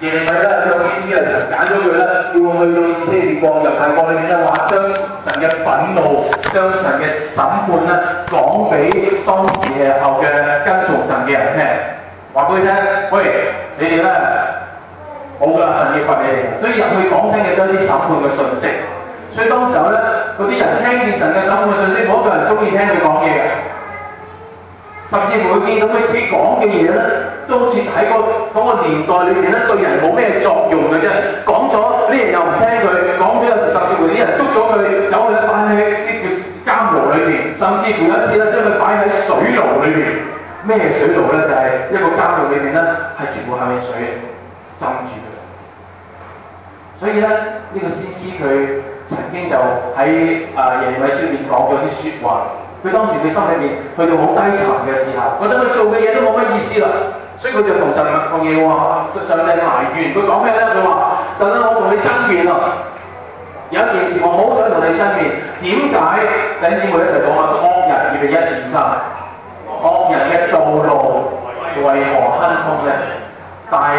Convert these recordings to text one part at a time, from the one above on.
耶利米咧個先知係神揀咗佢咧，要去到以色列國猶太國裏面咧，話將神嘅憤怒、將神嘅審判咧講俾當時候嘅跟從神嘅人聽，話俾佢聽，喂，你哋咧冇㗎，神要罰你哋，所以入去講聽嘅都係啲審判嘅信息。所以當時候咧，嗰啲人聽見神嘅審判嘅信息，冇一個人中意聽佢講嘢嘅。甚至乎佢見到佢自己講嘅嘢咧，都好似喺嗰個年代裏邊咧，對人冇咩作用嘅啫。講咗呢人又唔聽佢，講咗甚至乎啲人捉咗佢，走去擺喺啲叫監牢裏邊，甚至乎有一次咧，將佢擺喺水牢裏邊。咩水牢咧？就係一個監獄裏邊咧，係全部係咪水浸住佢。所以咧，呢個先知佢曾經就喺耶利米書裏面講咗啲説話。佢當時佢心裏面去到好低沉嘅時候，覺得佢做嘅嘢都冇乜意思啦，所以佢就同神講嘢話，上帝埋怨。佢講咩咧？佢話：神啊，我同你爭辯啊！有一件事我好想同你爭辯，點解弟兄姊妹一齊講啊？惡人預備1、2、3，惡人嘅道路為何亨通咧？大行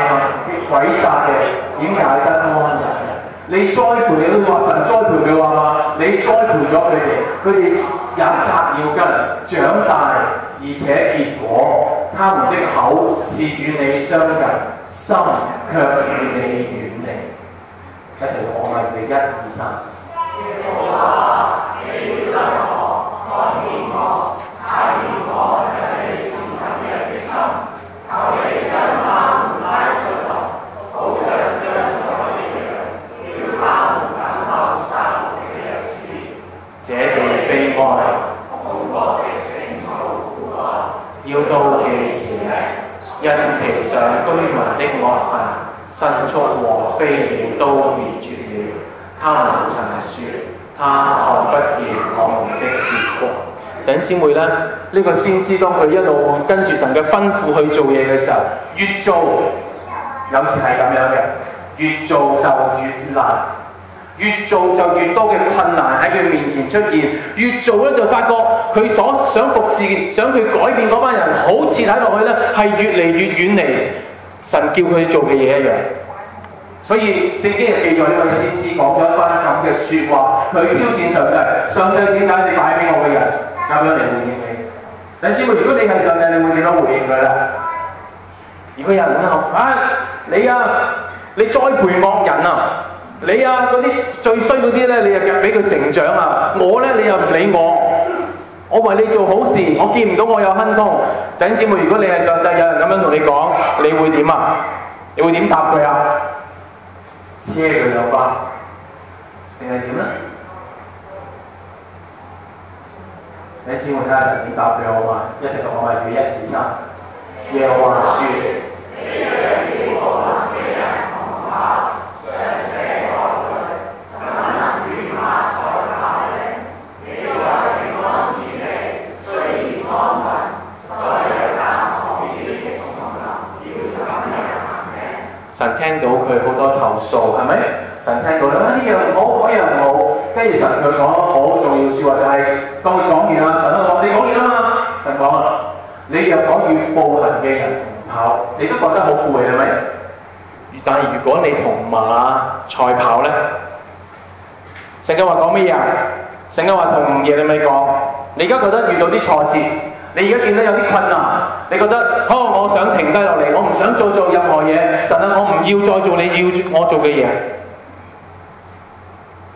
詭詐嘅點解得安逸？你栽培你都話神栽培佢話嘛，你栽培咗佢哋，佢哋也扎了根，長大，而且結果，他們的口是與你相近，心卻與你遠離。一齊講啊！預備1、2、3。耶和華，你要得我，看見我，察驗我向你是怎樣的心，求你將他們拉出來，好像將宰的羊。他們等候殺戮的日子，這地悲哀，恐怖的聖草枯乾，要到幾時呢？因其上居民的惡行，牲畜和飛鳥都滅絕了。他們曾說：他看不見我們的結局。弟兄姊妹咧，呢個先知當佢一路跟住神嘅吩咐去做嘢嘅時候，越做有時係咁樣嘅。越做就越難，越做就越多嘅困難喺佢面前出現。越做咧就發覺佢所想服侍、想佢改變嗰班人，好似睇落去咧係越嚟越遠離神叫佢做嘅嘢一樣。所以聖經係記載呢位先知講咗一番咁嘅説話，佢挑戰上帝。上帝點解你擺俾我嘅人咁樣嚟回應你？弟兄姊妹，如果你係上帝，你會點樣回應佢咧？如果有人講你栽培惡人啊！你啊嗰啲最衰嗰啲咧，你又俾佢成長啊！我咧你又唔理我，我為你做好事，我見唔到我有亨通。弟兄姊妹，如果你係上帝，有人咁樣同你講，你會點啊？你會點答佢啊？車佢兩巴，定係點咧？弟兄姊妹睇下神點答佢好嘛？一齊同我話：預備1、2、3。耶和華說：你若與無能嘅人同跑，上這惡旅，怎能與馬賽跑呢？你在平安之地，雖然安穩，在一間可以的叢林，要怎樣行呢？神聽到佢好多投訴，係咪？神聽到啦，呢樣唔好，嗰樣唔好，跟住神佢講好重要説話就係、當佢講完啦，神都講你講完啦嘛，神講啦，你若講與步行嘅人同跑，你都覺得好攰係咪？但係如果你同馬賽跑咧，聖經話講乜嘢啊？聖經話同耶利米講，你而家覺得遇到啲挫折，你而家見到有啲困難，你覺得我想停低落嚟，我唔想再做任何嘢，神啊，我唔要再做你要我做嘅嘢。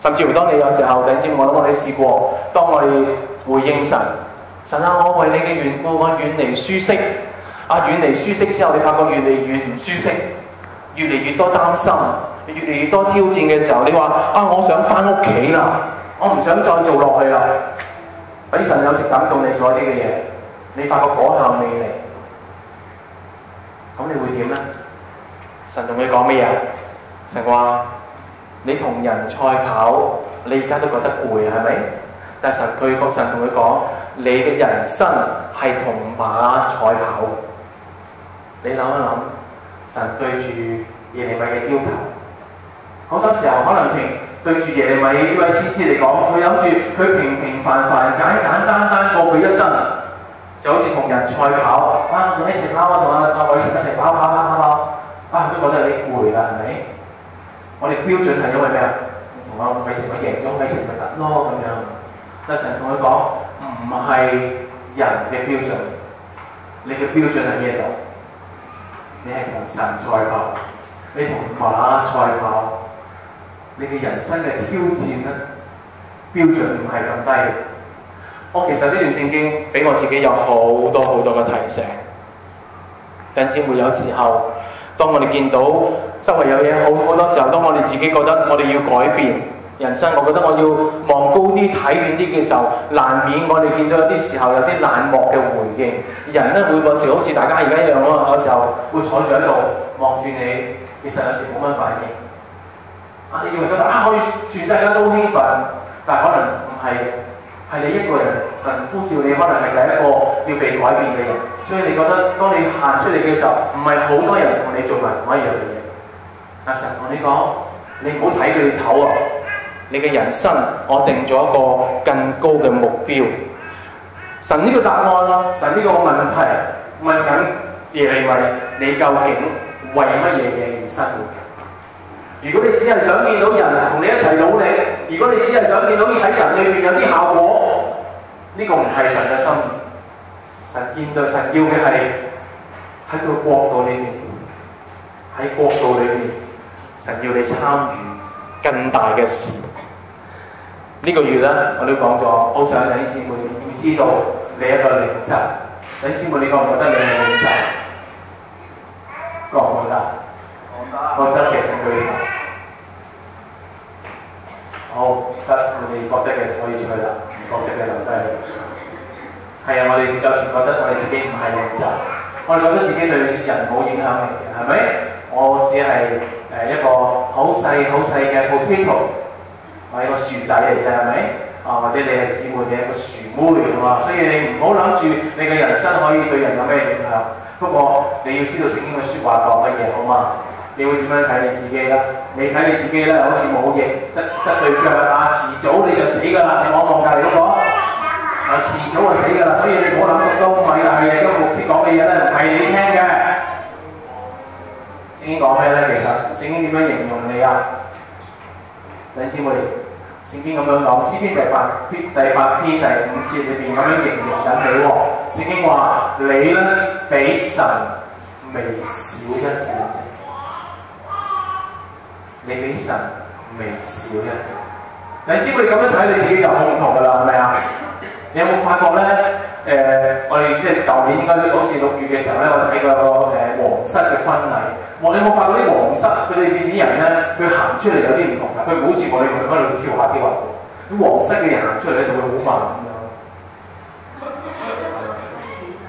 甚至乎當你有時候，弟兄姊妹，我諗我哋試過，當我哋回應神，神啊，我為你嘅緣故，我遠離舒適。遠離舒適之後，你發覺越嚟越唔舒適，越嚟越多擔心，越嚟越多挑戰嘅時候，你話我想翻屋企啦，我唔想再做落去啦。俾神有時感動你做一啲嘅嘢，你發覺果效未嚟，咁你會點咧？神同你講咩嘢？神話你同人賽跑，你而家都覺得攰係咪？但係神同佢講，你嘅人生係同馬賽跑。你諗一諗，神對住耶利米嘅要求，好多時候可能對住耶利米呢位先知嚟講，佢諗住佢平平凡凡、簡簡單單過佢一生，就好似同人賽跑，同你一齊跑同阿偉成一齊跑。都覺得有啲攰啦，係咪？我哋標準係因為咩啊？同阿米成咪贏咗，米成咪得咯咁樣。但神同佢講，唔係人嘅標準，你嘅標準喺呢度？你係同神賽跑，你同馬賽跑，你嘅人生嘅挑戰咧，標準唔係咁低。其實呢段聖經俾我自己有好多好多嘅提醒。弟兄姊妹，有時候當我哋見到周圍有嘢好多時候，當我哋自己覺得我哋要改變人生，我覺得我要望高啲睇遠啲嘅時候，難免我哋見到有啲時候有啲冷漠嘅回應。人咧會有時好似大家而家一樣咯，有時候會坐住喺度望住你，其實有時冇乜反應。你以為覺得可以全世界都興奮，但係可能唔係嘅。係你一個人，神呼召你，可能係第一個要被改變嘅人，所以你覺得當你行出嚟嘅時候，唔係好多人同你做埋同一樣嘅嘢。神同你講，你唔好睇佢哋頭啊！你嘅人生，我定咗一個更高嘅目標。神呢個答案咯，神呢個問題問緊耶利米，你究竟為乜嘢嘢而生活？如果你只係想見到人同你一齊努力，如果你只係想見到喺人裏面有啲效果，呢個唔係神嘅心意。神要嘅係喺個國度裏面，喺國度裏面，神要你參與更大嘅事。呢個月咧，我都講咗，好想弟兄姊妹要知道你一個領袖。弟兄姊妹，你覺唔覺得你係領袖？覺唔覺得？覺得嘅請舉手。好，得你哋覺得嘅就可以出去啦，唔覺得嘅留低。係啊，我哋有時覺得我哋自己唔係領袖，我哋覺得自己對人冇影響力嘅，係咪？我只係一個好細嘅 potato， 我係一個樹仔嚟啫，係咪？或者你係姊妹嘅一個樹妹係嘛？所以你唔好諗住你嘅人生可以對人有咩影響。不過你要知道聖經嘅説話講乜嘢，好嘛？你會點樣睇你自己啦？你睇你自己咧，好似冇翼得對腳遲早你就死㗎啦！你望望隔離嗰個，遲早就死㗎啦！所以你唔好諗咁多廢啦，係個牧師講嘅嘢咧，唔係你聽嘅。聖經講咩咧？其實聖經點樣形容你啊？弟兄姊妹，聖經咁樣講，詩篇第八篇第5節裏邊咁樣形容緊你喎。聖經話你咧比神微小一點。你比神微小一點，你知唔知咁樣睇你自己就好唔同㗎啦，係咪啊？你有冇發覺咧？我哋即係舊年應該好似6月嘅時候咧，我睇過個皇室嘅婚禮。你有冇發覺啲皇室佢哋啲人咧，佢行出嚟有啲唔同㗎？佢唔好似我哋咁喺度跳下跳下。啲皇室嘅人行出嚟咧就會好慢咁樣。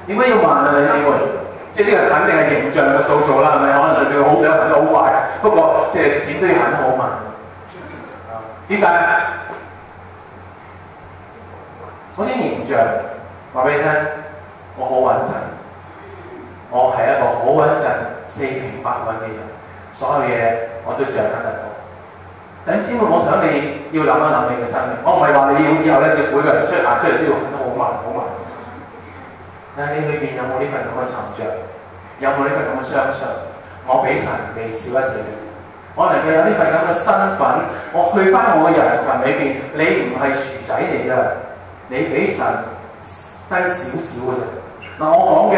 點解要慢啊？你知唔知？即係呢個肯定係形象嘅塑造啦，係咪？可能就算好想行得好快，不過即係點都要行得好慢。點解？嗰啲形象話俾你聽，我好穩陣，我係一個好穩陣、四平八穩嘅人，所有嘢我都掌握得到。弟兄姊妹，我想你要諗一諗你嘅生命。我唔係話你要以後咧，要每個人行出嚟都要行得好慢好慢。但係你裏邊有冇呢份咁嘅沉着？有冇呢份咁嘅相信？我比神微小一點，我能夠有呢份咁嘅身份，我去翻我嘅人群裏邊，你唔係薯仔嚟㗎，你比神低少少嘅啫。嗱，我講嘅，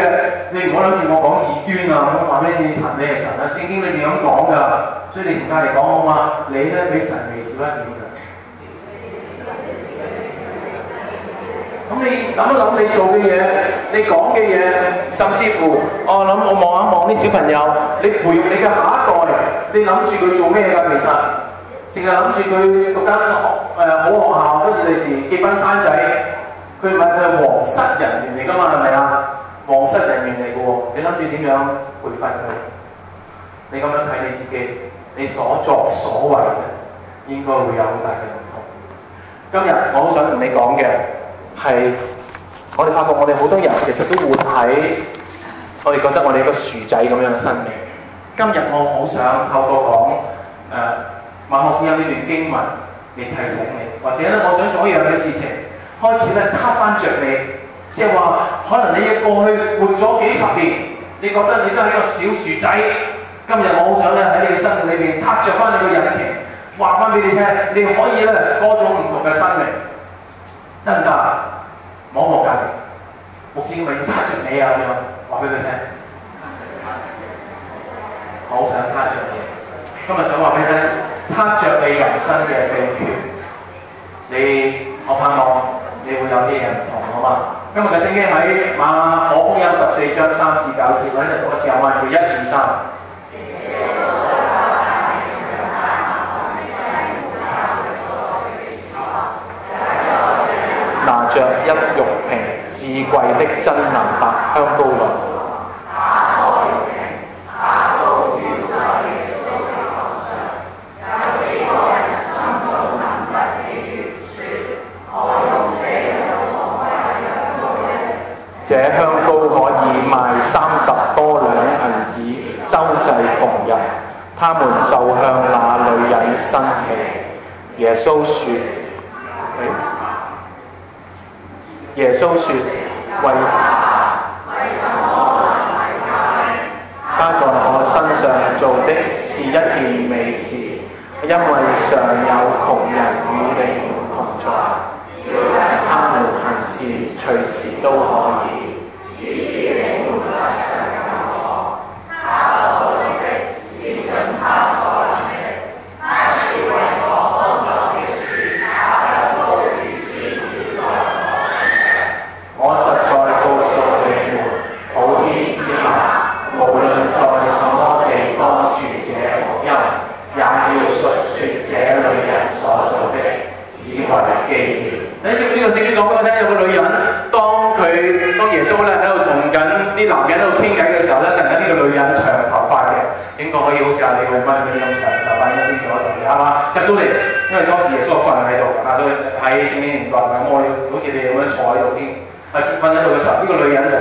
你唔好諗住我講異端啊，咁話俾你神，你係神啊，聖經裏邊咁講㗎，所以你同隔離講好嘛？你咧比神微小一點㗎。咁你諗一諗你做嘅嘢，你講嘅嘢，甚至乎我望一望啲小朋友，你培育你嘅下一代，你諗住佢做咩㗎？其實淨係諗住佢讀間好學校，跟住第時結婚生仔，佢唔係佢係皇室人員嚟㗎嘛？係咪啊？皇室人員嚟嘅喎，你諗住點樣培訓佢？你咁樣睇你自己，你所作所為嘅應該會有好大嘅唔同。今日我好想同你講嘅。係，我哋發覺我哋好多人其實都活喺我哋覺得我哋一個薯仔咁樣嘅生命。今日我好想透過講馬可福音呢段經文嚟提醒你，或者咧我想做一樣嘅事情，開始咧撻翻着你，即係話可能你過去活咗幾十年，你覺得你都係一個小薯仔，今日我好想咧喺你嘅生命裏邊撻着翻你個引擎，話翻俾你聽，你可以咧多種唔同嘅生命，得唔得？摸我隔離，牧師咪要撻着你啊咁樣，話俾佢聽。我好想撻着你，今日想話俾你聽，撻着你人生嘅秘訣，我盼望你會有啲嘢唔同，好嘛？今日嘅聖經喺馬可福音14章3至9節，我呢度讀一次，我話佢1、2、3。拿着一玉瓶至貴的真哪噠香膏來。這香膏可以賣30多兩銀子，周濟窮人。他們就向那女人生氣。耶穌說：為他在我身上做的是一件美事，因為常有窮人與你們同在，要讓他們行事隨時都可以。於是你們不常有我，他所做的是盡他所能的，他是為我安葬的事，他有道預先要在我身上。我實在告訴你們，普天之下，無論在什麼地方傳這福音，也要述説這女人所做的，以為紀念。你知唔知呢個聖經講俾我聽？有個女人，當耶穌咧喺度同緊啲男人喺度傾偈嘅時候咧，突然間呢個女人長頭髮嘅，應該可以好似阿李慧芬咁長頭髮應該先做得到嘅，係嘛？入到嚟，因為當時耶穌瞓喺度，所以喺聖經年代唔係我哋好似你咁樣坐喺度添。瞓喺度嘅時候，呢個女人就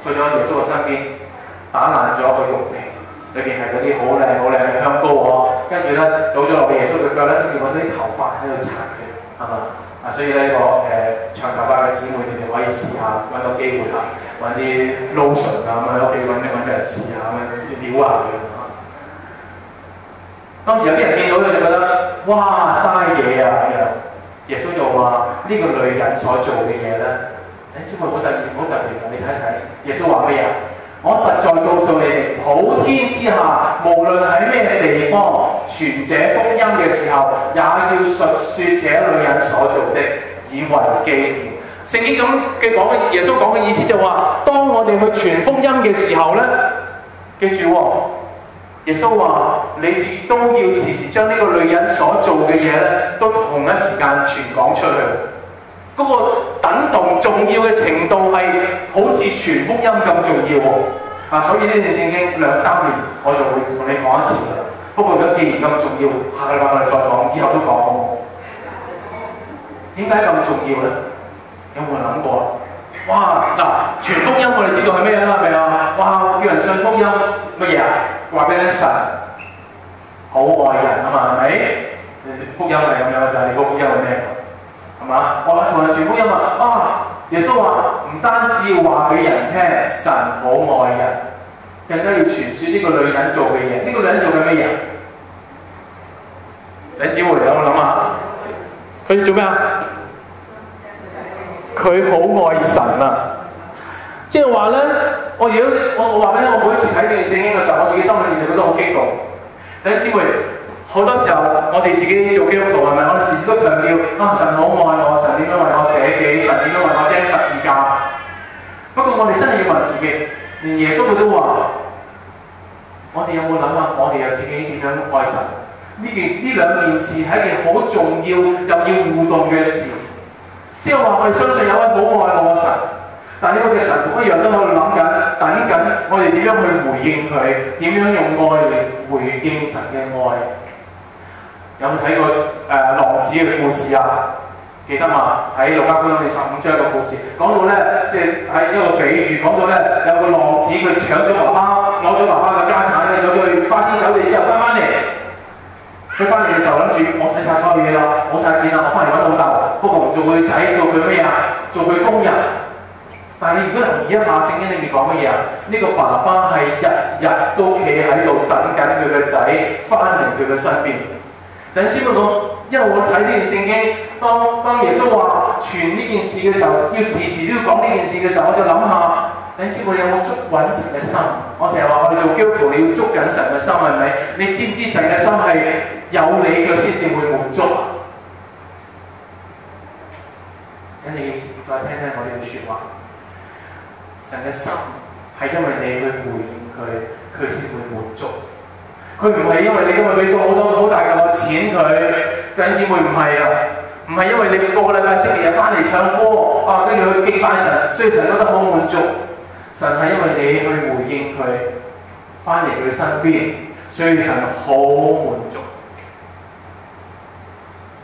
去咗耶穌嘅身邊，打爛咗個玉瓶，裏邊係嗰啲好靚嘅香膏喎。跟住咧倒咗落耶穌嘅腳咧，跟住揾啲頭髮喺度擦佢，係嘛？所以呢個長頭髮嘅姊妹，你哋可以試下揾到機會啦，揾啲 lotion 啊咁喺屋企揾人試下咁樣撩下佢。當時有啲人見到佢就覺得哇嘥嘢啊咁樣。耶穌就話呢個女人所做嘅嘢咧，知唔知好特別啊？你睇睇，耶穌話咩啊？我實在告訴你哋，普天之下，無論喺咩地方傳這福音嘅時候，也要述説這女人所做的，以為紀念。聖經咁嘅講嘅，耶穌講嘅意思就話，當我哋去傳福音嘅時候咧，記住喎，耶穌話你哋都要時時將呢個女人所做嘅嘢咧，都同一時間傳講出去。嗰個等同重要嘅程度係好似傳福音咁重要喎，所以呢段聖經2-3年我就會同你講一次啦。不過如果既然咁重要，下個禮拜我哋再講，以後都講。點解咁重要咧？有冇諗過啊？哇！嗱，傳福音我哋知道係咩啦？係咪啊？哇！叫人信福音乜嘢啊？話俾你聽，神好愛人啊嘛，係咪？福音係咁樣，就係你個福音係咩？係嘛？我同人傳福音耶穌話唔單止要話俾人聽神好愛人，更加要傳説呢個女人做嘅嘢。呢個女人做緊咩嘢？你只會有冇諗下？佢做咩啊？佢好愛神啊！即係話咧，我話俾你聽，我每次睇呢段聖經嘅時候，我自己心裏面就覺得好激動。弟兄姊妹，好多時候我哋自己做基督徒係咪？我哋時時都強調神好愛我，神點樣為我捨己，神點樣為我釘十字架。不過我哋真係要問自己，連耶穌佢都話：我哋有冇諗下，我哋又自己點樣愛神？呢兩件事係一件好重要又要互動嘅事。即係話我哋相信有位好愛我嘅神，但係呢個嘅神同一樣都喺度諗緊，等緊我哋點樣去回應佢，點樣用愛嚟回應神嘅愛。有冇睇過浪子嘅故事啊？記得嘛？喺路加福音第15章嘅故事，講到咧，即係喺一個比喻，講到咧有個浪子佢搶咗爸爸，攞咗爸爸嘅家產咧，走咗去花天酒地之後翻嚟，佢翻嚟嘅時候諗住我使晒所有嘢啦，冇晒錢啦，我翻嚟揾老豆，不過唔做佢仔，做佢咩啊？做佢工人。但係你如果留意一下聖經裏面講乜嘢啊？呢個爸爸係日日都企喺度等緊佢嘅仔翻嚟佢嘅身邊。弟兄姊妹講，因為我睇呢段聖經，當耶穌話傳呢件事嘅時候，要時時都要講呢件事嘅時候，我就諗下，弟兄姊妹有冇捉緊神嘅心？我成日話我哋做基督徒，你要捉緊神嘅心係咪？你知唔知神嘅心係有你嘅先至會滿足啊？請你再聽聽我呢句説話。神嘅心係因為你去回應佢，佢先會滿足。佢唔係因為你今日俾到好大嚿錢佢，弟兄姊妹唔係啊，唔係因為你個個禮拜星期日翻嚟唱歌啊，跟住去敬拜神，所以神覺得好滿足。神係因為你去回應佢，翻嚟佢身邊，所以神好滿足。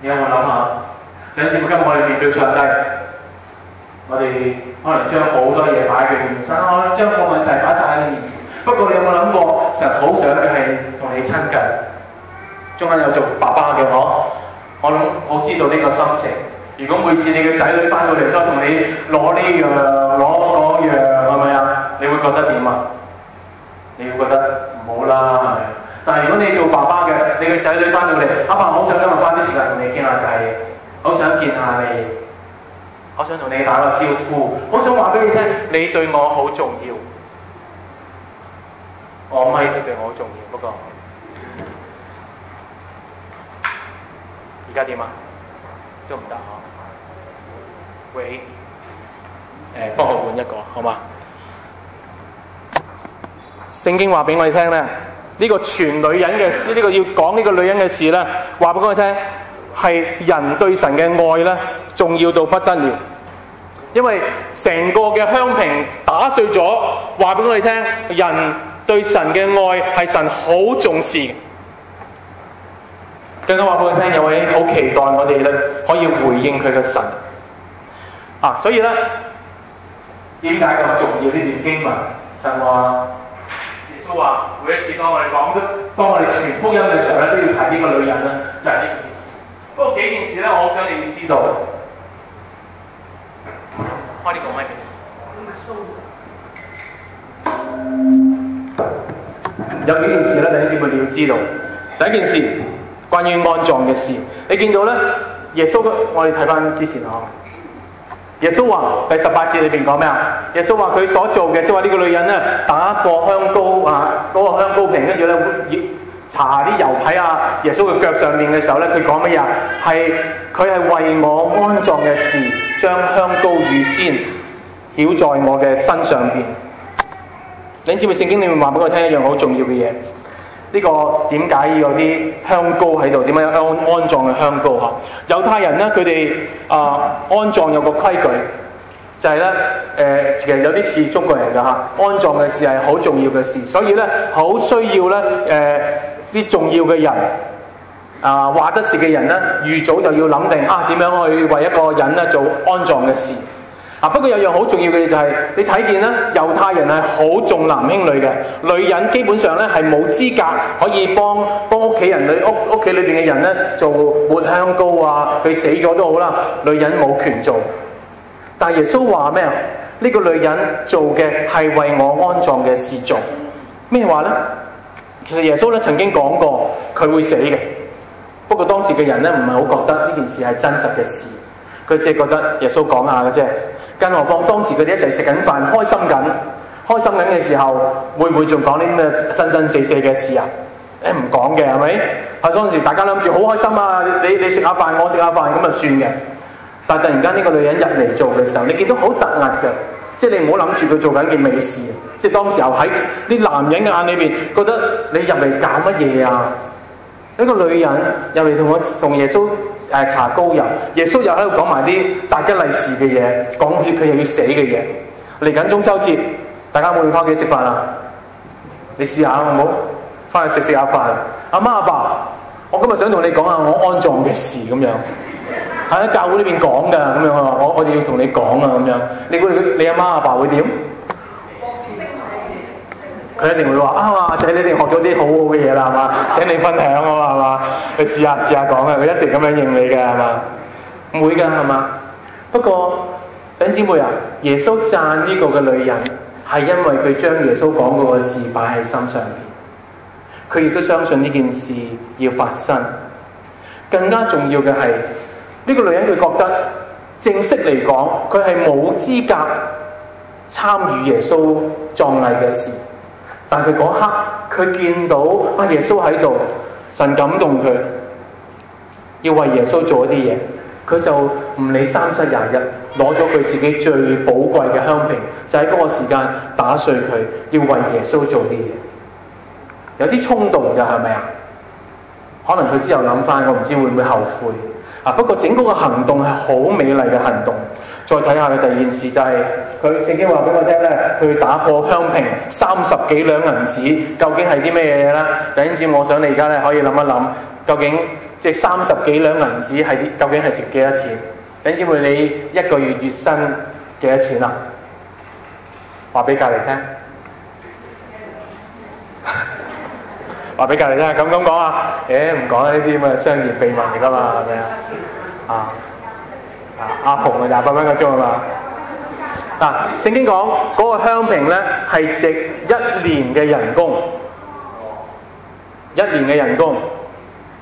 你有冇諗下？弟兄姊妹，今日我哋面對上帝，我哋可能將好多嘢擺喺佢面前，可能將個問題擺晒喺你面前。不過你有冇諗過，神好想嘅係同你親近？中間有做爸爸嘅我諗好知道呢個心情。如果每次你嘅仔女翻到嚟都同你攞呢樣攞嗰樣，係咪啊？你會覺得點啊？你會覺得唔好啦，係咪？但係如果你做爸爸嘅，你嘅仔女翻到嚟，阿爸好想今日花啲時間同你傾下偈，好想見下你，我想同你打個招呼，好想話俾你聽，你對我好重要。我咪佢對我好重要，不過而家點啊？都唔得嗬。喂，幫我換一個好嘛？聖經話俾我哋聽咧，呢個傳女人嘅事，呢個要講呢個女人嘅事咧，話俾我哋聽係人對神嘅愛咧，重要到不得了。因為成個嘅香瓶打碎咗，話俾我哋聽，人對神嘅愛係神好重視嘅。更加話俾我哋聽，有位好期待我哋咧可以回應佢嘅神啊！所以咧，點解咁重要呢段經文？神話耶穌話，每一次當我哋傳福音嘅時候咧，都要提呢個女人咧，就係呢件事。不過幾件事咧，我好想你要知道。開呢個麥俾你。有幾件事咧，弟兄姊妹你要知道。第一件事，關於安葬嘅事，你見到咧，耶穌我哋睇翻之前啊，耶穌話第18節裏邊講咩啊？耶穌話佢所做嘅，即係話呢個女人咧打過香膏啊，嗰個香膏瓶，跟住咧搽啲油喺耶穌嘅腳上面嘅時候咧，佢講乜嘢啊？係佢係為我安葬嘅事，將香膏預先曉在我嘅身上邊。你知唔知聖經裏面話俾我聽一樣好重要嘅嘢？呢個點解要有啲香膏喺度？點解有安葬嘅香膏？猶太人咧，佢哋安葬有個規矩，就係咧其實有啲似中國人㗎嚇。安葬嘅事係好重要嘅事，所以咧好需要咧啲重要嘅人話得事嘅人咧，預早就要諗定點樣去為一個人咧做安葬嘅事。不過有樣好重要嘅嘢就係、你睇見咧，猶太人係好重男輕女嘅，女人基本上咧係冇資格可以幫屋企人屋企裏邊嘅人咧做抹香膏啊，佢死咗都好啦，女人冇權做。但係耶穌話咩啊？呢個女人做嘅係為我安葬嘅事做。咩話咧？其實耶穌咧曾經講過佢會死嘅，不過當時嘅人咧唔係好覺得呢件事係真實嘅事，佢只係覺得耶穌講下嘅啫。更何況當時佢哋一齊食緊飯，開心緊嘅時候，會唔會仲講啲咩生生死死嘅事啊？唔講嘅係咪？係當時大家諗住好開心啊！你食下飯，我食下飯咁就算嘅。但係突然間呢個女人入嚟做嘅時候，你見到好突兀嘅，即係你唔好諗住佢做緊件美事。即係當時候喺啲男人嘅眼裏邊，覺得你入嚟搞乜嘢啊？呢個女人入嚟同耶穌搽膏油，耶穌又喺度講埋啲大吉利是嘅嘢，講住佢又要死嘅嘢。嚟緊中秋節，大家會唔會翻屋企食飯啊？你試下好唔好？翻去食下飯。阿媽阿爸，我今日想同你講下我安葬嘅事咁樣，喺教會呢邊講㗎咁樣啊，我哋要同你講啊咁樣。你阿媽阿爸會點？佢一定會話仔，你一定學咗啲好好嘅嘢啦，係嘛？請你分享啊嘛，係嘛？你試下講啊，佢一定咁樣應你嘅係嘛？唔會㗎係嘛？不過弟兄姊妹啊，耶穌讚呢個嘅女人係因為佢將耶穌講過嘅事擺喺心上邊，佢亦都相信呢件事要發生。更加重要嘅係呢個女人，佢覺得正式嚟講，佢係冇資格參與耶穌葬禮嘅事。但係佢嗰刻，佢見到耶穌喺度，神感動佢，要為耶穌做一啲嘢，佢就唔理3721，攞咗佢自己最寶貴嘅香瓶，就喺嗰個時間打碎佢，要為耶穌做啲嘢。有啲衝動㗎，係咪啊？可能佢之後諗翻，我唔知會唔會後悔啊。不過整個行動係好美麗嘅行動。再睇下嘅第二件事就係佢聖經話俾我聽咧，佢打破香瓶30幾兩銀子，究竟係啲咩嘢咧？弟兄姊妹，我想你而家咧可以諗一諗，究竟即係30幾兩銀子係究竟係值幾多錢？弟兄姊妹，你一個月月薪幾多錢啊？話俾隔離聽，話俾隔離聽，咁講啊？唔講呢啲咁嘅商業秘密嚟㗎嘛，係咪啊？阿紅啊，28蚊個鐘啊嘛。嗱，聖經講嗰個香瓶咧係值1年嘅人工，1年嘅人工。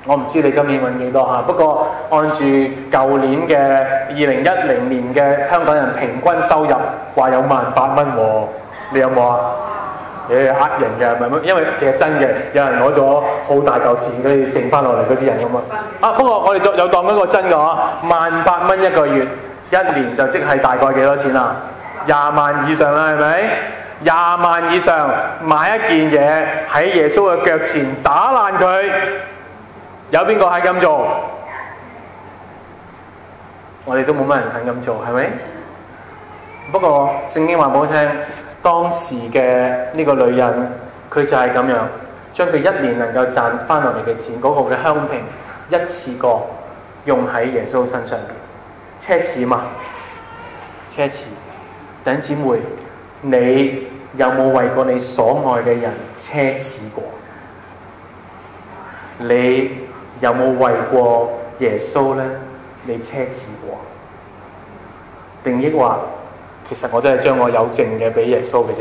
我唔知你今年揾幾多嚇，不過按住舊年嘅2010年嘅香港人平均收入，話有18000蚊喎，你有冇啊？呃人嘅，唔係，因為其實真嘅，有人攞咗好大嚿錢，跟住剩翻落嚟嗰啲人咁啊。不過我哋有當嗰個真嘅話，18000蚊一個月，1年就即係大概幾多錢啊？20萬以上啦，係咪？20萬以上買一件嘢喺耶穌嘅腳前打爛佢，有邊個係咁做？我哋都冇乜人肯咁做，係咪？不過聖經話俾我聽。當時嘅呢個女人，佢就係咁樣，將佢1年能夠賺翻落嚟嘅錢，嗰個嘅香瓶，一次過用喺耶穌身上邊，奢侈嘛？奢侈。弟兄姊妹，你有冇為過你所愛嘅人奢侈過？你有冇為過耶穌咧？你奢侈過？定抑或？其實我真係將我有剩嘅俾耶穌嘅啫，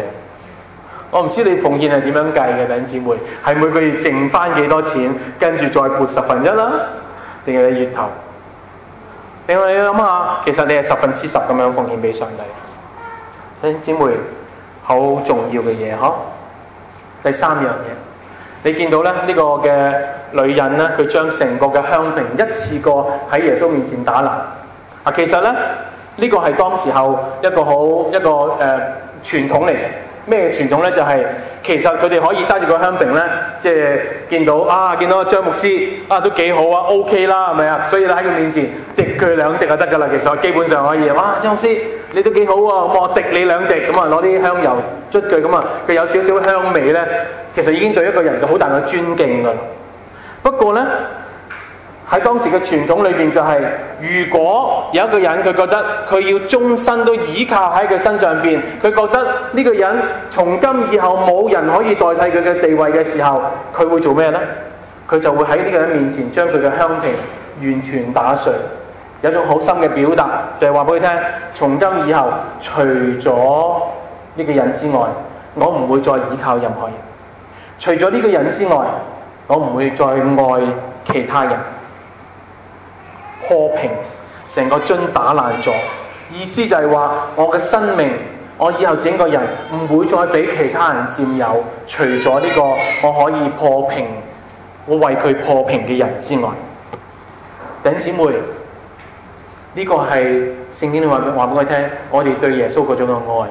我唔知你奉獻係點樣計嘅，弟兄姊妹，係每個月剩翻幾多錢，跟住再撥1/10啦，定係你月頭？定係你諗下，其實你係10%咁樣奉獻俾上帝，弟兄姊妹，好重要嘅嘢嗬。第3樣嘢，你見到咧呢個嘅女人咧，佢將成個嘅香瓶一次過喺耶穌面前打爛啊！其實咧。呢個係當時候一個傳統嚟嘅。咩傳統咧？就係、其實佢哋可以揸住個香瓶咧，即係見到張牧師都幾好啊 ，OK 啦，係咪啊？所以咧喺佢面前滴佢2滴就得㗎啦。其實基本上可以，哇，張牧師你都幾好喎，咁我滴你2滴，咁啊攞啲香油捽佢，咁啊佢有少少香味咧，其實已經對一個人有好大嘅尊敬㗎啦。不過咧。喺當時嘅傳統裏邊就係、如果有一個人佢覺得佢要終身都依靠喺佢身上邊，佢覺得呢個人從今以後冇人可以代替佢嘅地位嘅時候，佢會做咩呢？佢就會喺呢個人面前將佢嘅香瓶完全打碎，有一種好深嘅表達，就係話俾佢聽：從今以後，除咗呢個人之外，我唔會再依靠任何人；除咗呢個人之外，我唔會再愛其他人。破瓶，成個樽打爛咗，意思就係話我嘅生命，我以後整個人唔會再俾其他人佔有，除咗呢個我可以破瓶，我為佢破瓶嘅人之外。弟兄姊妹，呢個係聖經話俾我聽，我哋對耶穌嗰種嘅愛。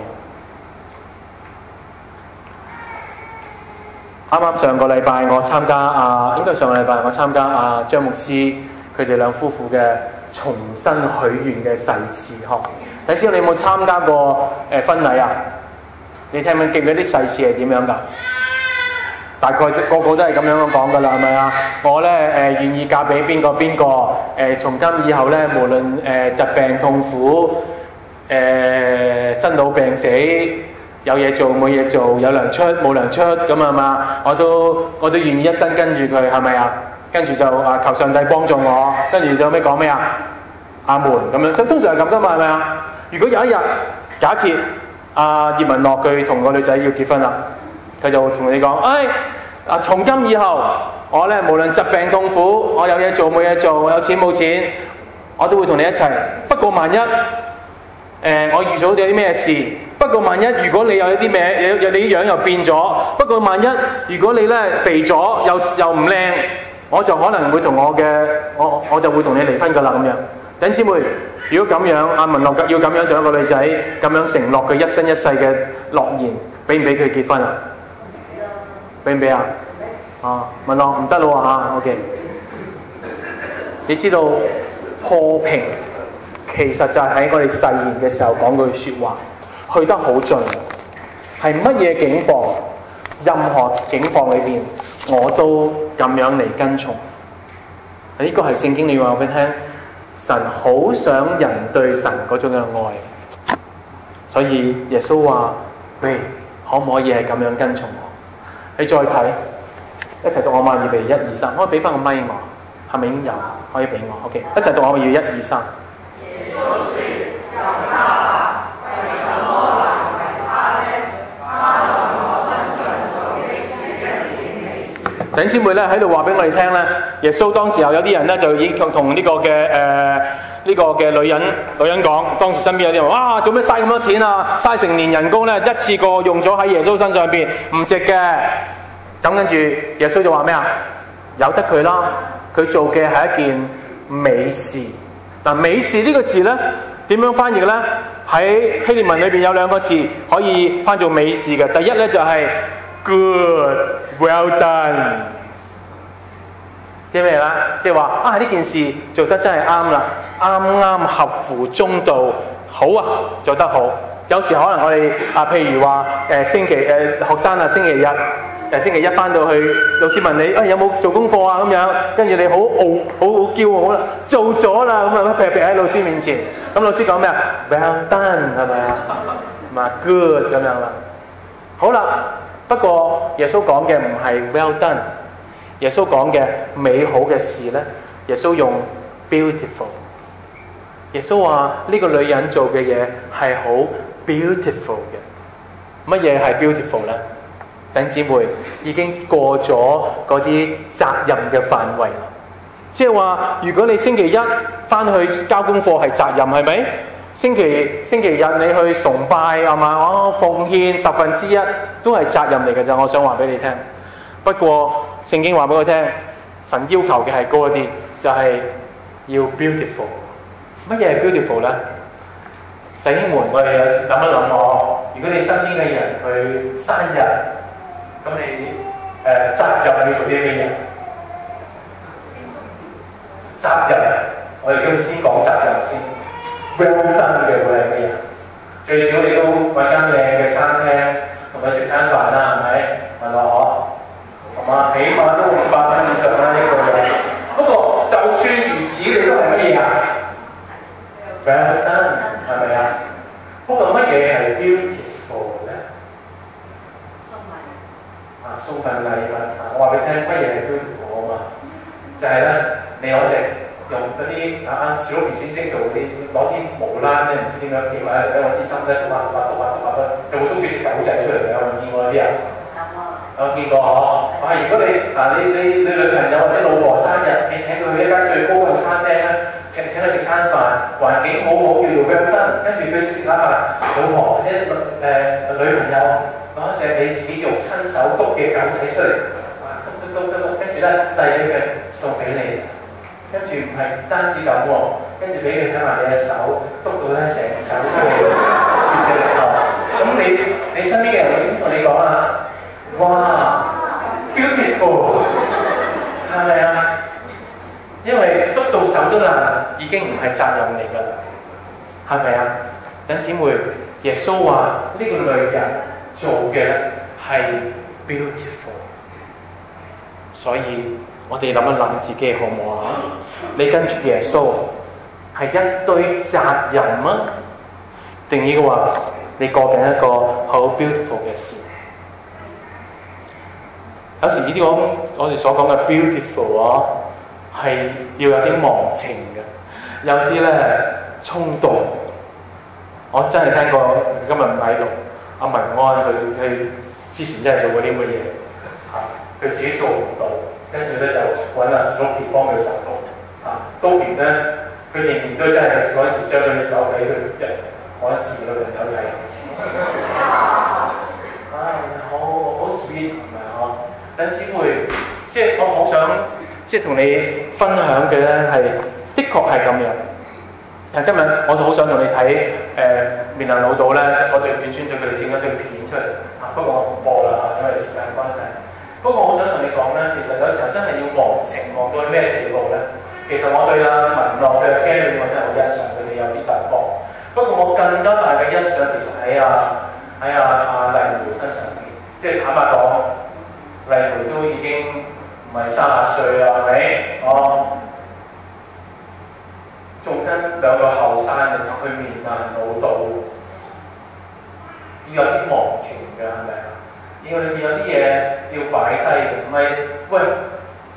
啱啱上個禮拜我參加應該上個禮拜我參加張牧師佢哋兩夫婦嘅重新許願嘅誓詞嗬。你知道你有冇參加過婚禮啊？你聽唔聽記唔記得啲誓詞係點樣㗎？大概個個都係咁樣講㗎啦，係咪啊？我咧願意嫁俾邊個，從今以後咧，無論疾病痛苦，生老病死，有嘢做冇嘢做，有糧出冇糧出，咁係嘛？我都願意一生跟住佢，係咪啊？跟住就求上帝幫助我，跟住就講咩啊？阿門咁樣，通常係咁噶嘛，係咪啊？如果有一日假設葉文樂佢同個女仔要結婚啦，佢就同你講：從今以後，我咧無論疾病痛苦，我有嘢做冇嘢做，我有錢冇錢，我都會同你一齊。不過萬一我遇到有啲咩事，不過萬一如果你有一啲咩，你啲樣又變咗，不過萬一如果你咧肥咗又唔靚，我就可能會同我就會同你離婚㗎啦咁樣。弟兄姊妹，如果咁樣，文樂要咁樣做一個女仔，咁樣承諾佢一生一世嘅諾言，俾唔俾佢結婚啊？俾唔俾啊？文樂唔得咯嚇 ，OK。你知道破瓶其實就係喺我哋誓言嘅時候講句説話，去得好盡，係乜嘢境況，任何境況裏邊，我都咁樣嚟跟從。呢個係聖經裏話俾你聽，神好想人對神嗰種嘅愛，所以耶穌話：喂，可唔可以係咁樣跟從我？你再睇，一齊讀我嘛，預備1、2、3，可以俾翻個咪我，係咪已經有？可以俾我 ，OK， 一齊讀我，要1、2、3。耶穌說：有他，為什麼難為他呢？他在我身上做的是一件美事。弟兄姊妹咧喺度話俾我哋聽咧，耶穌當時候有啲人咧就已經同呢個嘅女人講，當時身邊有啲人話：哇，做咩嘥咁多錢啊？嘥成年人工咧，一次過用咗喺耶穌身上邊，唔值嘅。咁跟住耶穌就話咩啊？由得佢啦，佢做嘅係一件美事。嗱，美事呢個字咧點樣翻譯咧？喺希臘文裏邊有2個字可以翻做美事嘅。第一咧就係 good，well done。即係咩咧？即係話呢件事做得真係啱啦，啱合乎中道，好啊，做得好。有時可能我哋譬如話學生啊，星期一翻到去，老師問你有冇做功課啊咁樣，跟住你好驕傲啦，做咗啦咁啊，劈喺老師面前，咁老師講咩啊 ？Well done 係咪啊？嘛 good 咁樣啦。好啦，不過耶穌講嘅唔係 well done。耶穌講嘅美好嘅事呢，耶穌用 beautiful。耶穌話呢個女人做嘅嘢係好 beautiful 嘅。乜嘢係 beautiful 呢？弟兄姊妹已經過咗嗰啲責任嘅範圍啦。即係話，如果你星期一翻去交功課係責任，係咪？星期日你去崇拜係嘛？奉獻1/10都係責任嚟嘅咋。我想話俾你聽。不過聖經話俾我聽，神要求嘅係高一啲，就係要 beautiful。乜嘢係 beautiful 咧？弟兄們，我哋有時諗一諗如果你身邊嘅人佢生日，咁你責任要做啲咩嘢？責任，我哋今日先講責任先。well done 嘅會係咩嘢？最少你都揾間靚嘅餐廳同佢食餐飯啦，係咪？問我起碼都500蚊以上啦，呢個嘢。不過就算如此，你都係乜嘢啊 ？well done 係咪啊？不過乜嘢係 beautiful 咧？送份禮物。我話俾你聽，乜嘢係 beautiful 啊嘛？就係咧，你攞隻用嗰啲小皮先識做嗰啲，攞啲毛蘭咧，唔知點樣結埋嚟咧，揾支針咧，篤就會篤住隻狗仔出嚟嘅。有冇見過嗰啲啊？有見過如果你女朋友或者老婆生日，你請佢去一間最高嘅餐廳咧，請佢食餐飯，環境好好，叫做 well done，跟住佢食下飯，老婆或者女朋友攞一隻你自己用親手篤嘅狗仔出嚟，篤，跟住咧遞俾佢送俾你，跟住唔係單止咁喎，跟住俾佢睇埋你嘅手，篤到咧成手都係嘅時候，咁你身邊嘅人會點同你講啊？哇 ，beautiful， 係咪啊？因為篤到手都難，已經唔係責任嚟㗎啦，係咪啊？弟兄姊妹，耶穌話呢個女人做嘅係 beautiful， 所以我哋諗一諗自己好唔好啊？你跟住耶穌係一堆責任啊，定呢個話你過緊一個好 beautiful 嘅事？有時呢啲我哋所講嘅 beautiful 係要有啲忘情嘅，有啲咧衝動，我真係聽過，今日唔喺度。阿文安佢之前真係做過啲乜嘢佢自己做唔到，跟住咧就揾阿史諾比幫佢手當年咧，佢仍然都真係嗰陣時將佢隻手俾佢人嗰陣時個朋友睇。好 sweet 唔係呵？等姊妹，即係我好想即係同你分享嘅咧係，的確係咁樣。但今日我就好想同你睇面南老道咧嗰對短宣隊佢哋整咗對片出嚟不過我唔播啦因為時間關係。不過我想同你講咧，其實有時候真係要忘情望到咩地步咧？其實我對文樂嘅 Gary 我真係好欣賞，佢哋有啲突破。不過我更加大嘅欣賞其實喺麗梅身上邊，即係坦白講，麗梅都已經唔係30歲啦，係咪？仲跟兩個後生嘅就去面南老道，要有啲忘情㗎，係咪啊？要裏面有啲嘢要擺低嘅，唔係喂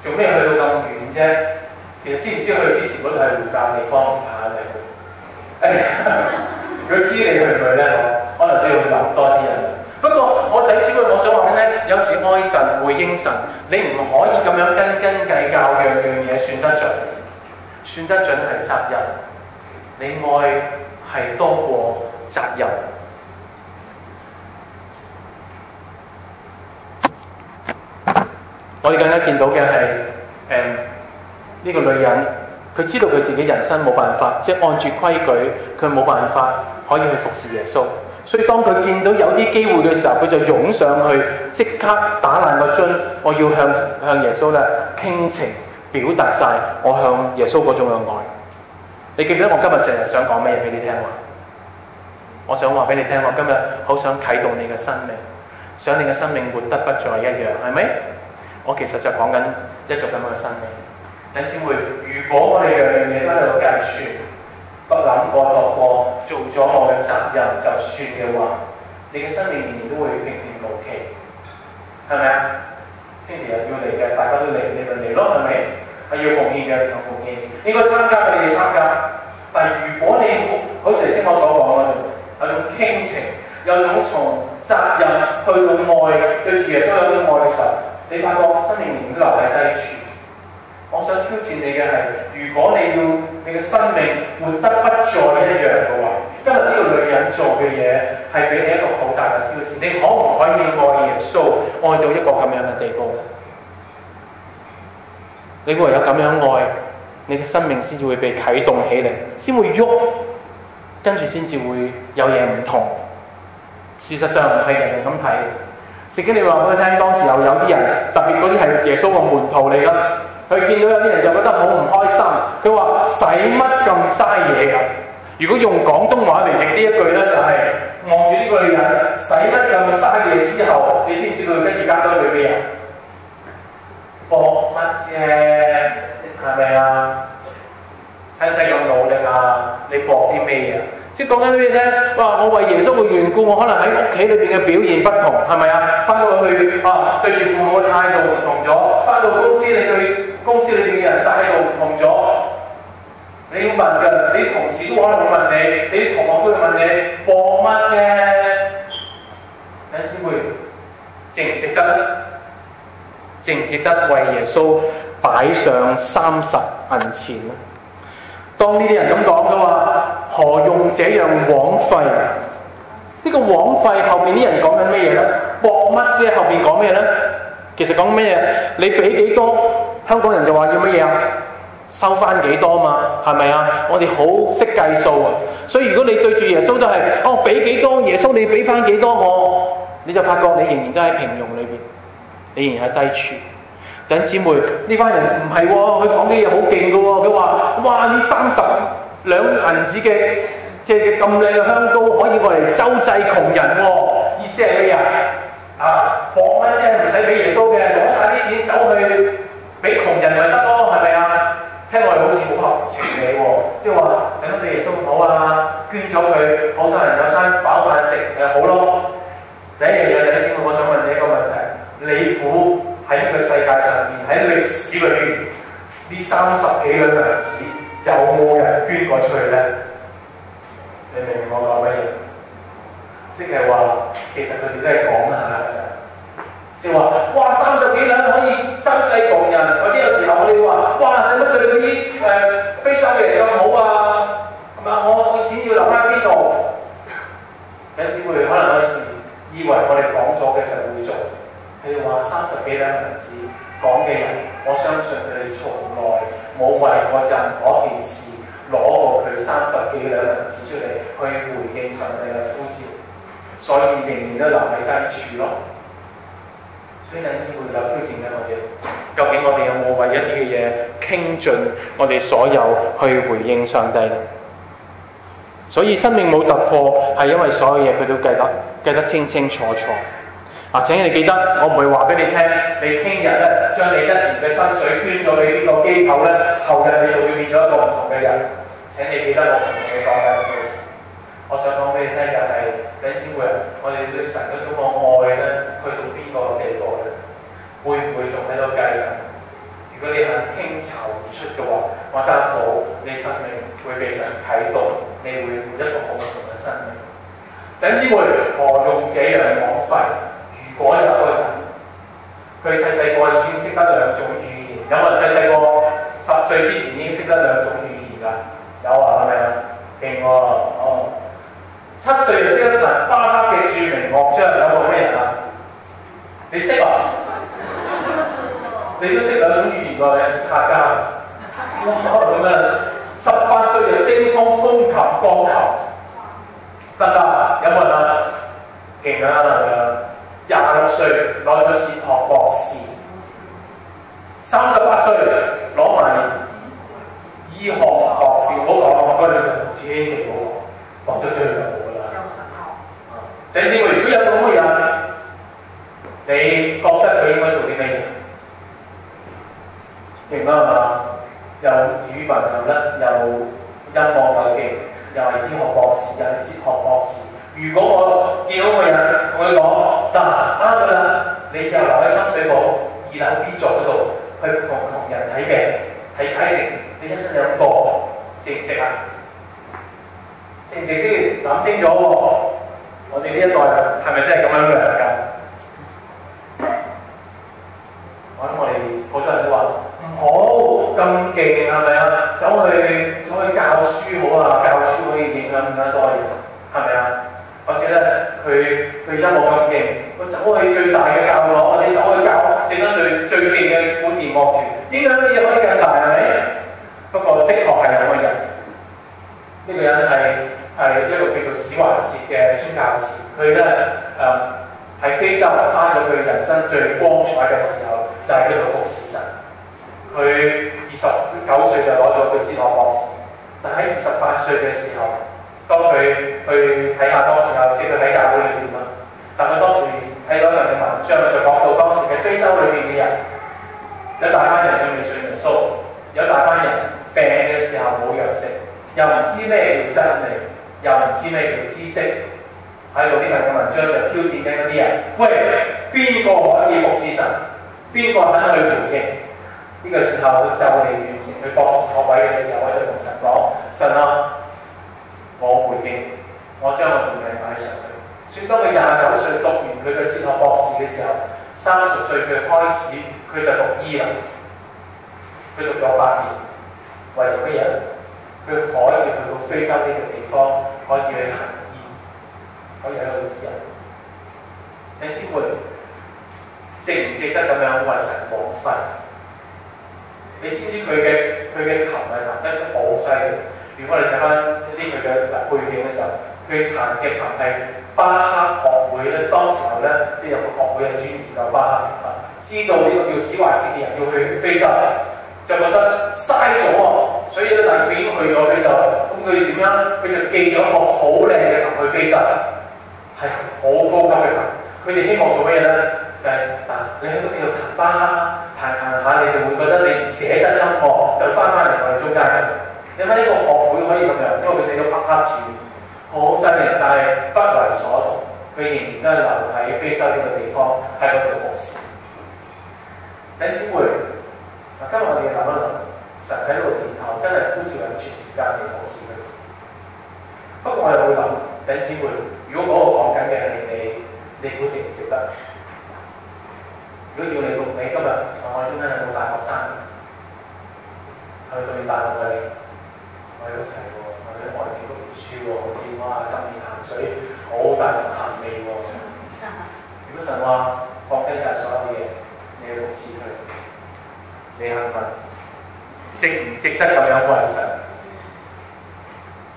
做咩去到咁遠啫？其實知唔知去之前嗰度係回教地方下嚟？如果知你去唔去咧，可能都要諗多啲人。不過我第一次去，我想話俾你聽，有時愛神回應神，你唔可以咁樣斤斤計較，樣樣嘢算得準。算得準係責任，你愛係多過責任。我哋更加見到嘅係呢個女人，佢知道佢自己人生冇辦法，即係按住規矩，佢冇辦法可以去服侍耶穌。所以當佢見到有啲機會嘅時候，佢就湧上去，即刻打爛個樽，我要向耶穌咧傾情。表達晒我向耶穌嗰種嘅愛。你記唔記得我今日成日想講咩嘢俾你聽話？我想話俾你聽，我今日好想啟動你嘅生命，想你嘅生命活得不再一樣，係咪？我其實就講緊一種咁樣嘅生命。弟兄姊妹，如果我哋樣樣嘢都喺度計算，不諗過落過，做咗我嘅責任就算嘅話，你嘅生命仍然都會平平無奇，係咪啊？星期日要嚟嘅，大家都嚟，你咪嚟咯，係咪？係要奉獻嘅，你就奉獻；應該參加嘅，你要參加。但係如果你好似頭先我所講嗰種，有種傾情，有種從責任去到愛，對住耶穌有種愛嘅時候，你發覺生命仍然都留喺低處。我想挑戰你嘅係，如果你要你嘅生命活得不再一樣嘅話，今日呢個女人做嘅嘢係俾你一個好大嘅挑戰。你可唔可以愛耶穌愛到一個咁樣嘅地步？你唯有咁樣愛，你嘅生命先至會被啟動起嚟，先會喐，跟住先至會有嘢唔同。事實上唔係人人咁睇。聖經你話俾我聽，當時候有啲人，特別嗰啲係耶穌嘅門徒嚟㗎，佢見到有啲人就覺得好唔開心。佢話：使乜咁嘥嘢㗎？如果用廣東話嚟譯呢一句咧，就係望住呢個女人使乜咁嘥嘢之後，你知唔知道跟住加多句咩啊？搏乜啫？係咪啊？使唔使咁努力啊？你搏啲咩啊？即係講緊咩啫？哇！我為耶穌嘅緣故，我可能喺屋企裏邊嘅表現不同，係咪啊？翻到去對住父母嘅態度唔同咗，翻到公司你對公司裏邊嘅人態度唔同咗。你要問㗎，你同事都可能會問你，你啲同學都會問你搏乜啫？弟兄姊妹，值唔值得咧？值唔值得為耶穌擺上30銀錢咧？當呢啲人咁講嘅話，何用這樣枉費？呢個枉費後面啲人講緊咩嘢咧？搏乜啫？後面講咩咧？其實講咩嘢？你俾幾多？香港人就話要乜嘢啊？收翻幾多嘛？係咪啊？我哋好識計數啊！所以如果你對住耶穌都係俾幾多，耶穌你俾翻幾多我，你就發覺你仍然都喺平庸裏邊，你仍然喺低處。弟兄姊妹，呢班人唔係喎，佢講嘅嘢好勁嘅喎。佢話：哇！呢30兩銀子嘅咁靚嘅香膏，可以過嚟周濟窮人喎。意思係咩啊？搏乜啫？唔使俾耶穌嘅，攞晒啲錢走去俾窮人咪得咯？係咪啊？聽落嚟好似好合情理喎。即係話使乜俾耶穌好啊？捐咗佢，好多人有餐飽飯食好咯。第一樣嘢，弟兄姊妹，我想問你一個問題：你估？喺呢個世界上面，喺歷史裏邊，呢30幾兩銀子有冇人捐過出去咧？你明唔明我講乜嘢？即係話，其實佢哋都係講下㗎咋。即係話，哇30幾兩可以爭世窮人，或者有時候我哋話，哇使乜對嗰啲非洲嘅人咁好啊？係嘛？我錢要留喺邊度？有時會可能有時以為我哋講咗嘅就會做。佢哋話30幾兩銀子講嘅人，我相信佢哋從來冇為過任何件事攞過佢30幾兩銀子出嚟去回應上帝嘅呼召，所以仍然都留喺低處咯。所以弟兄姊妹有挑戰緊我哋，究竟我哋有冇為一啲嘅嘢傾盡我哋所有去回應上帝？所以生命冇突破，係因為所有嘢佢都計得清清楚楚。請你記得，我唔會話俾你聽，你聽日咧將你1年嘅薪水捐咗俾呢個機構咧，後日你就會變咗一個唔同嘅人。請你記得我同你講緊嘅事。我想講俾你聽嘅係，弟兄姊妹，我哋對神嗰種個愛咧，去到邊個地步咧？會唔會仲喺度計緊？如果你肯傾巢而出嘅話，我擔保你生命會被神啟動，你會活一個好唔同嘅生命。弟兄姊妹，何用這樣枉費？如果有一個人，佢細細個已經識得2種語言，有冇人細細個10歲之前已經識得2種語言㗎？有啊，係咪啊？勁喎！哦，7歲就識得彈巴赫嘅著名樂章，有冇咩人啊？你識啊？你都識2種語言喎，你係識客家？哇！咁啊，18歲就精通風琴、鋼琴，得唔得？有冇人啊？勁啊！26歲攞咗哲學博士，38歲攞埋醫學博士，唔好講，嗰兩千祈唔好講，講咗出去就冇㗎啦。弟兄姊妹，如果有咁嘅人，你覺得佢應該做啲咩嘢？勁啦係嘛？又語文又叻，又音樂又勁，又係醫學博士，又係哲學博士。如果我見到個人同佢講，得啱㗎啦，你就留喺深水埗2樓 B 座嗰度去同人睇病睇解成你一生有咁多，值唔值啊？值唔值先？諗清楚喎！我哋呢一代係咪真係咁樣嘅㗎？我諗我哋好多人都話唔好咁勁係咪啊？走去教書好啊，教書可以影響更加多嘢，係咪啊？或者咧，佢音樂咁勁，佢走去最大嘅教堂，我哋走去搞整緊最勁嘅管弦樂團，影響嘅嘢可以更大係咪？不過的確係有個人，呢個人係一個叫做史懷哲嘅宣教士，佢咧喺非洲花咗佢人生最光彩嘅時候，就係呢度服侍神。佢29歲就攞咗佢哲學博士，但喺28歲嘅時候。當佢去睇下當時候，即係佢喺教會裏邊啦。但佢當時睇到一樣嘅文章，就講到當時嘅非洲裏邊嘅人，有大班人佢未信耶穌，有大班人病嘅時候冇藥食，又唔知咩叫真理，又唔知咩叫知識。喺度呢份嘅文章就挑戰緊嗰啲人，喂，邊個可以服侍神？邊個肯去回應？呢個時候就嚟完成佢博士學位嘅時候，我就同神講：神啊！我回應，我將個權柄擺上去。所以當佢29歲讀完佢嘅哲學博士嘅時候，30歲佢開始佢就讀醫啦。佢讀咗8年，為咗乜嘢？佢可以去到非洲呢個地方，可以去行醫，可以喺度醫人。弟兄姊妹，值唔值得咁樣為神枉費？你知唔知佢嘅琴係彈得好犀利？如果我哋睇翻一啲佢嘅背景嘅時候，佢彈嘅琴係巴赫學會咧，當時候咧，即有個學會係專研究巴赫琴，知道呢個叫史懷哲嘅人要去非洲，就覺得嘥咗喎，所以咧，但係佢已經去咗非洲，咁佢點樣？佢就寄咗一個好靚嘅琴去非洲，係好高級嘅琴。佢哋希望做咩嘢咧？就係你喺度彈巴赫，彈下，你就會覺得你唔捨得音樂，就翻返嚟我哋中間。你睇呢個學會可以咁樣，因為佢寫咗巴赫傳，好犀利，但係不為所動，佢仍然都係留喺非洲呢個地方喺嗰度服侍。弟兄姊妹，今日我哋諗一諗，神喺呢個年頭真係呼召人全時間嚟服侍佢。不過我又會諗，弟兄姊妹，如果嗰個講緊嘅係你估值唔值得？如果要你讀，你今日我哋中間有冇大學生去到大學嘅你？我哋一齊喎，我哋喺外地讀書喎，好啲哇，浸面鹹水，好大陣鹹味喎。如果神話放低晒所有嘢，你要服侍佢，你肯唔肯？值唔值得咁樣為神？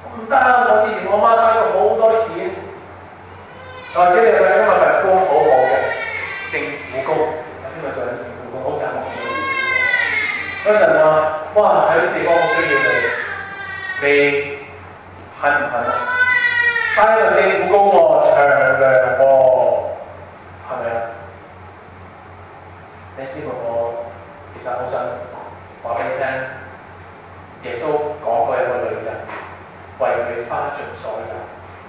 唔得，我之前我媽生咗好多錢，或者你係因為份工好好嘅政府工，有啲咪做緊政府工，好賺好多。嗰陣話，哇喺啲地方好需要你肯唔肯啊？生一個政府工喎，長糧喎，係咪啊？你知唔知我其實好想話俾你聽，耶穌講過有個女人。為佢花盡所有，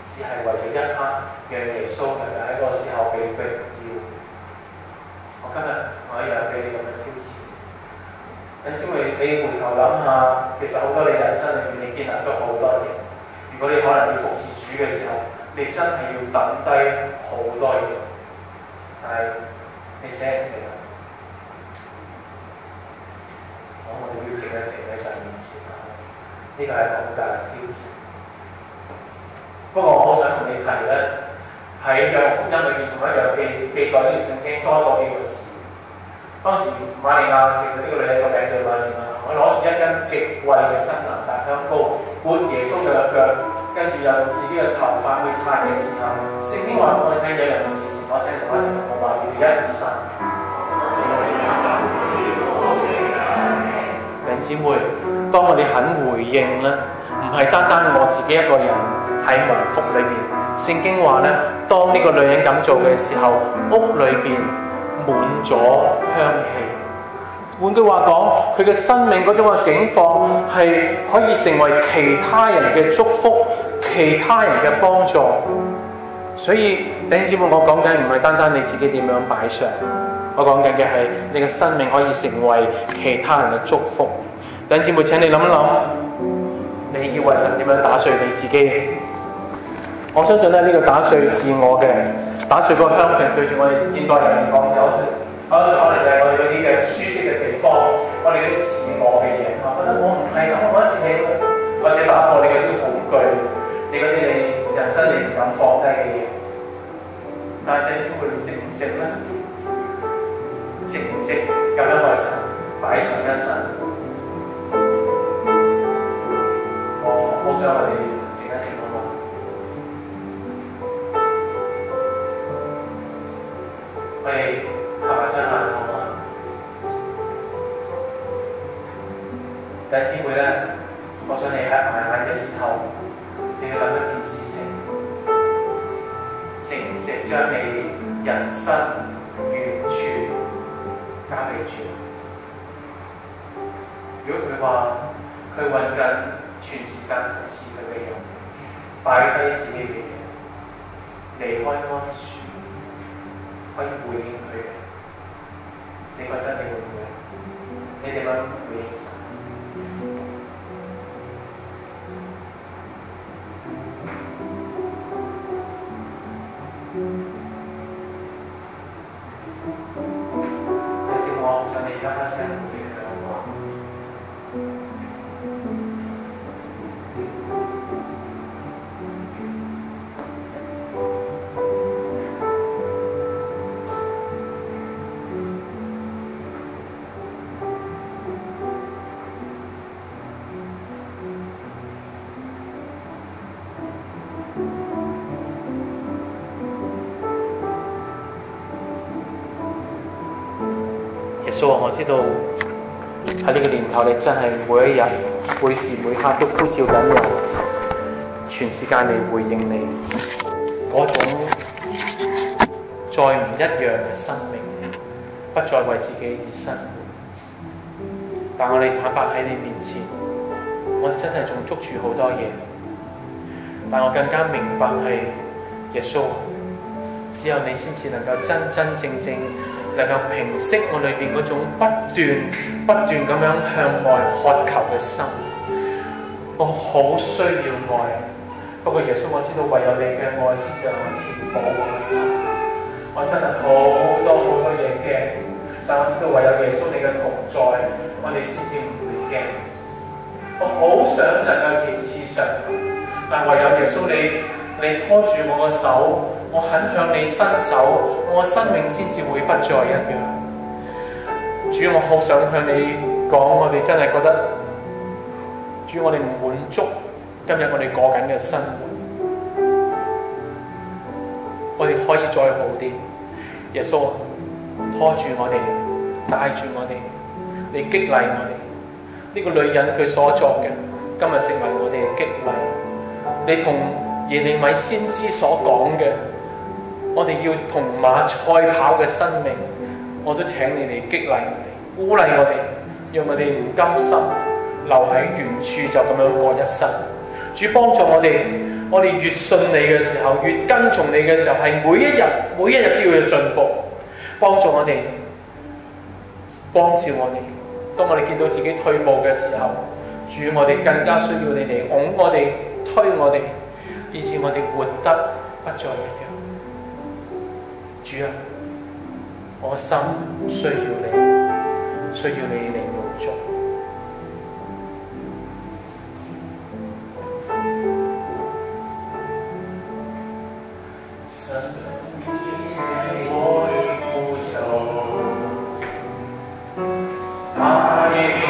只係為咗一刻讓耶穌能夠喺嗰個時候被逼要。我今日我一樣俾你咁樣挑戰。因為你回頭諗下，其實好多你人生裏面你建立咗好多嘢。如果你可能要服侍主嘅時候，你真係要抌低好多嘢。但係你捨唔捨得？我哋要靜一靜喺神面前啊！呢個係好大嘅挑戰。不過我好想同你提咧，喺約翰福音裏邊同一樣記載呢段聖經多咗幾個字。當時瑪利亞其實呢個女人個名叫瑪利亞，佢攞住一根極貴嘅真拿達香膏，抹耶穌嘅腳，跟住又用自己嘅頭髮去擦嘅時候，聖經話俾我聽有人嘅事情，我請同我一齊同我話，要1、2、3。弟兄姊妹，當我哋肯回應咧，唔係單單我自己一個人喺蒙福裏邊。聖經話咧，當呢個女人咁做嘅時候，屋裏邊滿咗香氣。換句話講，佢嘅生命嗰種嘅境況係可以成為其他人嘅祝福，其他人嘅幫助。所以弟兄姊妹，我講緊唔係單單你自己點樣擺上，我講緊嘅係你嘅生命可以成為其他人嘅祝福。弟兄姊妹，請你諗一諗，你要為神點樣打碎你自己？我相信咧，呢個打碎自我嘅，打碎個香氣，對住我哋現代人嚟講，有時可能就係我哋嗰啲嘅舒適嘅地方，我哋嗰啲自我嘅嘢，覺得我唔係咁，我一定係，或者打破你嗰啲恐懼，你嗰啲你人生你唔敢放低嘅嘢。但係弟兄姊妹，值唔值咧？值唔值咁樣為神擺上一生？我想我哋靜一靜好嗎？我哋合埋雙眼好嗎？弟兄姊妹咧，我想你喺埋眼嘅時候，你要諗一件事情，值唔值將你人生完全交俾主？如果佢話佢揾緊全時間服侍佢嘅人，擺低自己嘅嘢，離開安舒，可以回應佢嘅，你覺得你會唔會？你點樣回應神？你知我想你而家開聲回應佢好唔好？耶穌，我知道喺呢個年頭，你真係每一日、每時每刻都呼召緊人，全時間嚟回應你嗰種再唔一樣嘅生命，不再為自己而生活。但我哋坦白喺你面前，我哋真係仲捉住好多嘢，但我更加明白係耶穌，只有你先至能夠真真正正能夠平息我裏邊嗰種不斷咁樣向外渴求嘅心。我好需要愛，不過耶穌，我知道唯有你嘅愛先至能夠填補我嘅心。我真係好多嘢驚，但我知道唯有耶穌你嘅同在，我哋先至唔會驚。我好想能夠展翅上騰，但唯有耶穌你拖住我個手，我肯向你伸手，我嘅生命先至會不再一樣。主，我好想向你講，我哋真係覺得，主，我哋唔滿足今日我哋過緊嘅生活，我哋可以再好啲。耶穌拖住我哋，帶住我哋，你激勵我哋。呢個女人佢所作嘅，今日成為我哋嘅激勵。你同耶利米先知所講嘅，我哋要同馬賽跑嘅生命，我都請你嚟激勵我哋，鼓勵我哋，讓我哋唔甘心留喺原處就咁樣過一生。主幫助我哋越信你嘅時候，越跟從你嘅時候，係每一日都要有進步。幫助我哋，光照我哋。當我哋見到自己退步嘅時候，主，我哋更加需要你哋拱我哋、推我哋，以致我哋活得不再一樣。主啊，我心需要你，需要你嚟滿足。他已經